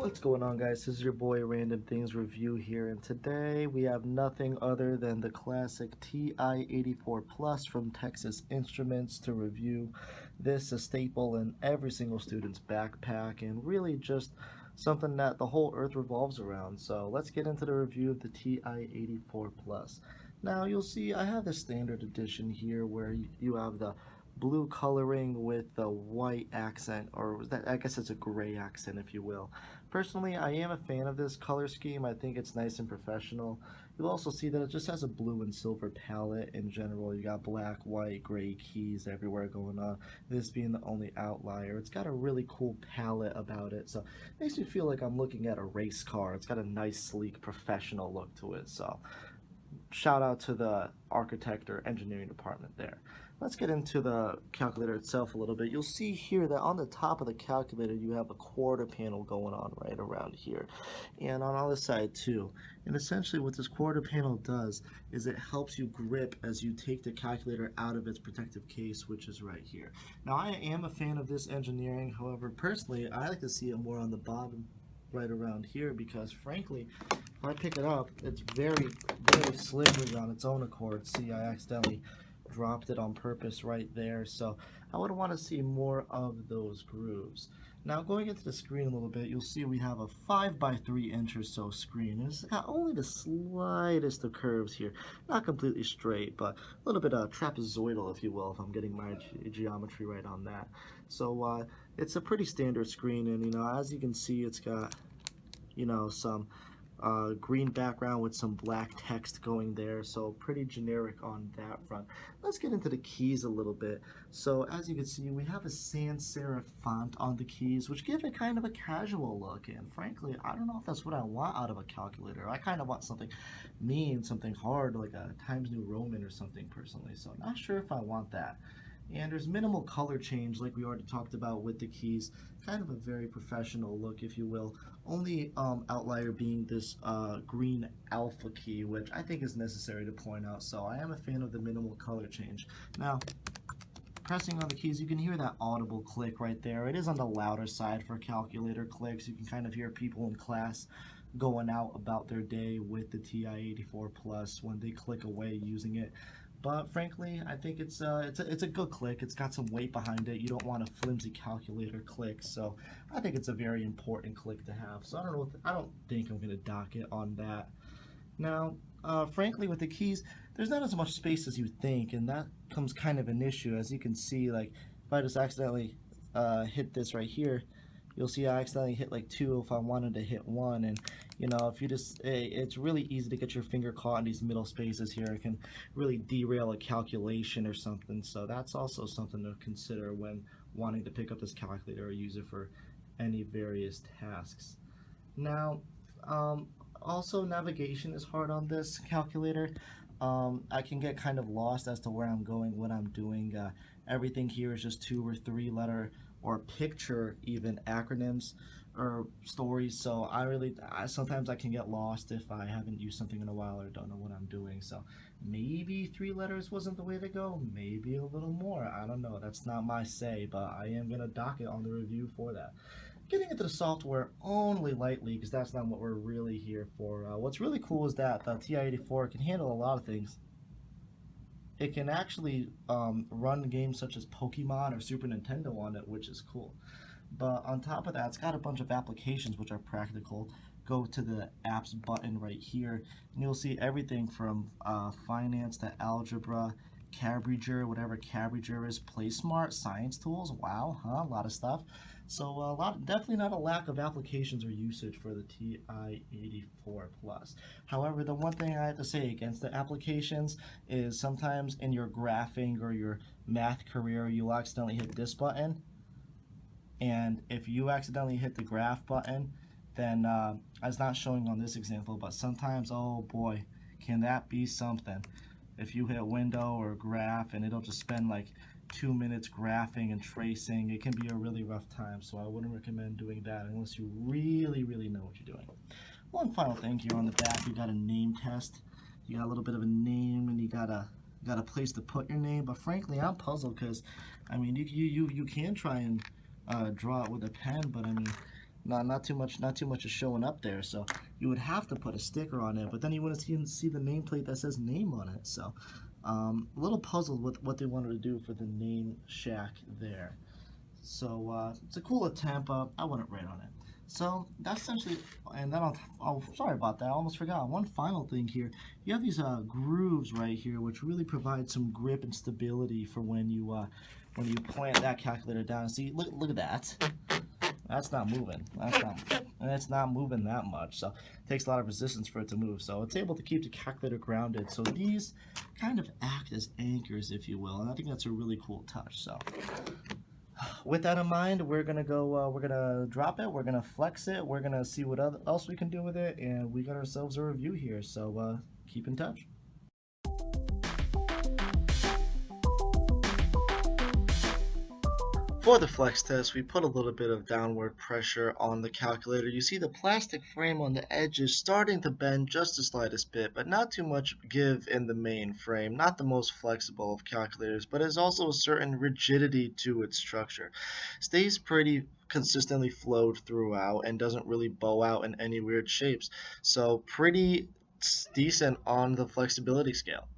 What's going on, guys? This is your boy Random Things Review here, and today we have nothing other than the classic TI-84 Plus from Texas Instruments to review. This is a staple in every single student's backpack and really just something that the whole earth revolves around. So let's get into the review of the TI-84 Plus. Now you'll see I have the standard edition here where you have the blue coloring with the white accent, or I guess it's a gray accent if you will. Personally, I am a fan of this color scheme. I think it's nice and professional. You'll also see that it just has a blue and silver palette in general. You got black, white, gray keys everywhere going on, this being the only outlier. It's got a really cool palette about it, so it makes me feel like I'm looking at a race car. It's got a nice, sleek, professional look to it, so shout out to the architect or engineering department there. Let's get into the calculator itself a little bit. You'll see here that on the top of the calculator you have a quarter panel going on right around here, and on the other side too. And essentially what this quarter panel does is it helps you grip as you take the calculator out of its protective case, which is right here. Now I am a fan of this engineering, however personally I like to see it more on the bottom right around here, because frankly if I pick it up it's very slippery on its own accord. See, I accidentally dropped it on purpose right there, so I would want to see more of those grooves. Now going into the screen a little bit, you'll see we have a 5x3" or so screen. It's got only the slightest of curves here, not completely straight, but a little bit trapezoidal if you will, if I'm getting my geometry right on that. So it's a pretty standard screen, and as you can see it's got some green background with some black text going there, so pretty generic on that front. Let's get into the keys a little bit. So as you can see, we have a sans serif font on the keys, which give it kind of a casual look, and frankly I don't know if that's what I want out of a calculator. I kind of want something mean, something hard, like a Times New Roman or something personally, so I'm not sure if I want that. And there's minimal color change like we already talked about with the keys, kind of a very professional look if you will. Only outlier being this green alpha key, which I think is necessary to point out, so I am a fan of the minimal color change. Now pressing on the keys, you can hear that audible click right there. It is on the louder side for calculator clicks. You can kind of hear people in class going out about their day with the TI-84 Plus when they click away using it. But frankly, I think it's a good click. It's got some weight behind it. You don't want a flimsy calculator click, so I think it's a very important click to have. So I don't think I'm gonna dock it on that. Now, frankly, with the keys, there's not as much space as you think, and that comes kind of an issue. As you can see, like if I just accidentally hit this right here, you'll see I accidentally hit like 2 if I wanted to hit 1, and if you just, it's really easy to get your finger caught in these middle spaces here. It can really derail a calculation or something, so that's also something to consider when wanting to pick up this calculator or use it for any various tasks. Now, also navigation is hard on this calculator. I can get kind of lost as to where I'm going, what I'm doing. Everything here is just 2 or 3 letter or picture even acronyms or stories, so sometimes I can get lost if I haven't used something in a while or don't know what I'm doing. So maybe 3 letters wasn't the way to go, maybe a little more, I don't know, that's not my say, but I am gonna dock it on the review for that. Getting into the software only lightly, because that's not what we're really here for. What's really cool is that the TI-84 can handle a lot of things. It can actually run games such as Pokemon or Super Nintendo on it, which is cool. But on top of that, it's got a bunch of applications which are practical. Go to the apps button right here, and you'll see everything from finance to algebra, Cabridger, whatever Cabridger is, PlaySmart, science tools. Wow, a lot of stuff. So definitely not a lack of applications or usage for the TI-84 Plus. However, the one thing I have to say against the applications is sometimes in your graphing or your math career, you'll accidentally hit this button. And if you accidentally hit the graph button, then it's not showing on this example, but sometimes, oh boy, can that be something. If you hit window or graph and it'll just spend like 2 minutes graphing and tracing, it can be a really rough time, so I wouldn't recommend doing that unless you really know what you're doing. One final thing here on the back, you got a name test. You got a little bit of a name, and you got a place to put your name, but frankly I'm puzzled because I mean you can try and draw it with a pen, but I mean not too much is showing up there. So you would have to put a sticker on it, but then you wouldn't see the nameplate that says name on it. So a little puzzled with what they wanted to do for the name shack there. So it's a cool attempt. I wouldn't rate on it. So that's essentially, and then sorry about that. I almost forgot. One final thing here. You have these grooves right here, which really provide some grip and stability for when you plant that calculator down. See, look at that. That's not moving. And it's not moving that much. So it takes a lot of resistance for it to move. So it's able to keep the calculator grounded. So these kind of act as anchors, if you will. And I think that's a really cool touch. So with that in mind, we're gonna go. We're gonna drop it. We're gonna flex it. We're gonna see what else we can do with it, and we got ourselves a review here. So keep in touch. For the flex test, we put a little bit of downward pressure on the calculator. You see the plastic frame on the edge is starting to bend just the slightest bit, but not too much give in the main frame. Not the most flexible of calculators, but has also a certain rigidity to its structure. Stays pretty consistently flowed throughout and doesn't really bow out in any weird shapes. So pretty decent on the flexibility scale.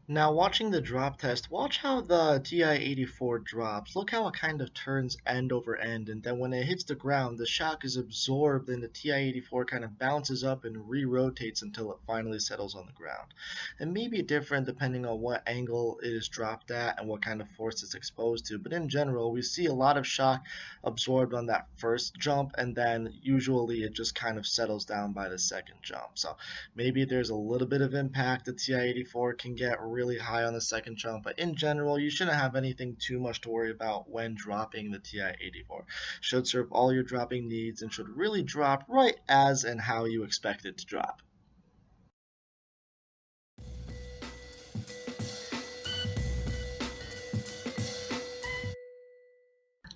Now watching the drop test, watch how the TI-84 drops. Look how it kind of turns end over end, and then when it hits the ground, the shock is absorbed and the TI-84 kind of bounces up and re-rotates until it finally settles on the ground. It may be different depending on what angle it is dropped at and what kind of force it's exposed to, but in general, we see a lot of shock absorbed on that first jump, and then usually it just kind of settles down by the second jump. So maybe there's a little bit of impact the TI-84 can get really high on the second jump, but in general, you shouldn't have anything too much to worry about when dropping the TI-84. Should serve all your dropping needs and should really drop right as and how you expect it to drop.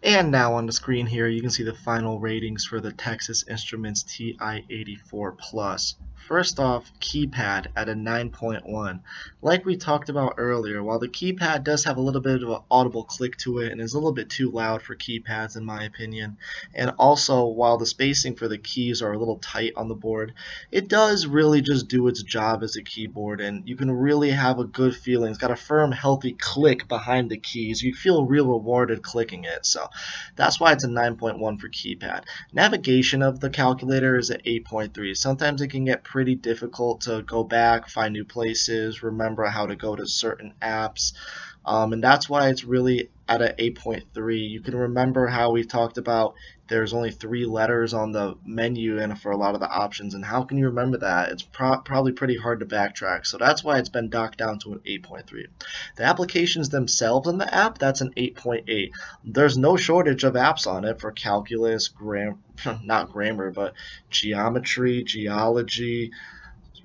And now on the screen here, you can see the final ratings for the Texas Instruments TI-84 Plus. First off, keypad at a 9.1. Like we talked about earlier, while the keypad does have a little bit of an audible click to it and is a little bit too loud for keypads in my opinion, and also while the spacing for the keys are a little tight on the board, it does really just do its job as a keyboard, and you can really have a good feeling. It's got a firm, healthy click behind the keys. You feel real rewarded clicking it, so that's why it's a 9.1 for keypad. Navigation of the calculator is at 8.3. Sometimes it can get pretty difficult to go back, find new places, remember how to go to certain apps, and that's why it's really at an 8.3. You can remember how we talked about there's only 3 letters on the menu and for a lot of the options, and how can you remember that? It's probably pretty hard to backtrack, so that's why it's been docked down to an 8.3. The applications themselves in the app, that's an 8.8. There's no shortage of apps on it for calculus, not grammar, but geometry, geology,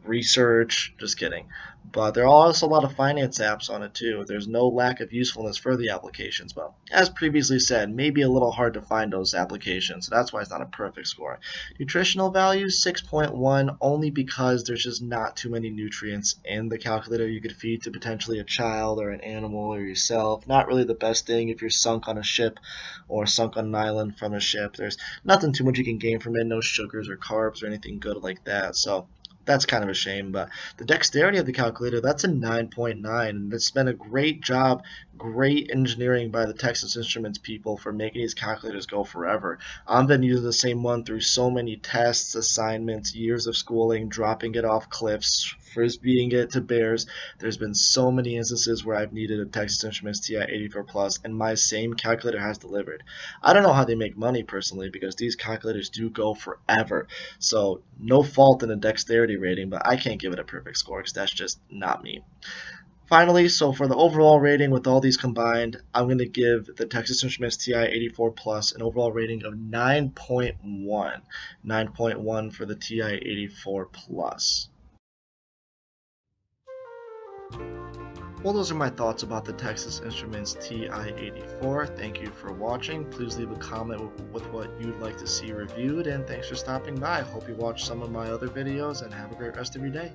research, just kidding. But there are also a lot of finance apps on it too. There's no lack of usefulness for the applications, but as previously said, maybe a little hard to find those applications, so that's why it's not a perfect score. Nutritional value, 6.1, only because there's just not too many nutrients in the calculator you could feed to potentially a child or an animal or yourself. Not really the best thing if you're sunk on a ship or sunk on an island from a ship. There's nothing too much you can gain from it, no sugars or carbs or anything good like that, so that's kind of a shame. But the dexterity of the calculator, that's a 9.9, and it's been a great job, great engineering by the Texas Instruments people for making these calculators go forever. I've been using the same one through so many tests, assignments, years of schooling, dropping it off cliffs, frisbeeing it to bears. There's been so many instances where I've needed a Texas Instruments TI-84 Plus, and my same calculator has delivered. I don't know how they make money personally, because these calculators do go forever, so no fault in the dexterity rating, but I can't give it a perfect score because that's just not me. Finally, so for the overall rating with all these combined, I'm going to give the Texas Instruments TI-84 Plus an overall rating of 9.1. 9.1 for the TI-84 Plus. Well, those are my thoughts about the Texas Instruments TI-84. Thank you for watching. Please leave a comment with what you'd like to see reviewed, and thanks for stopping by. Hope you watch some of my other videos, and have a great rest of your day.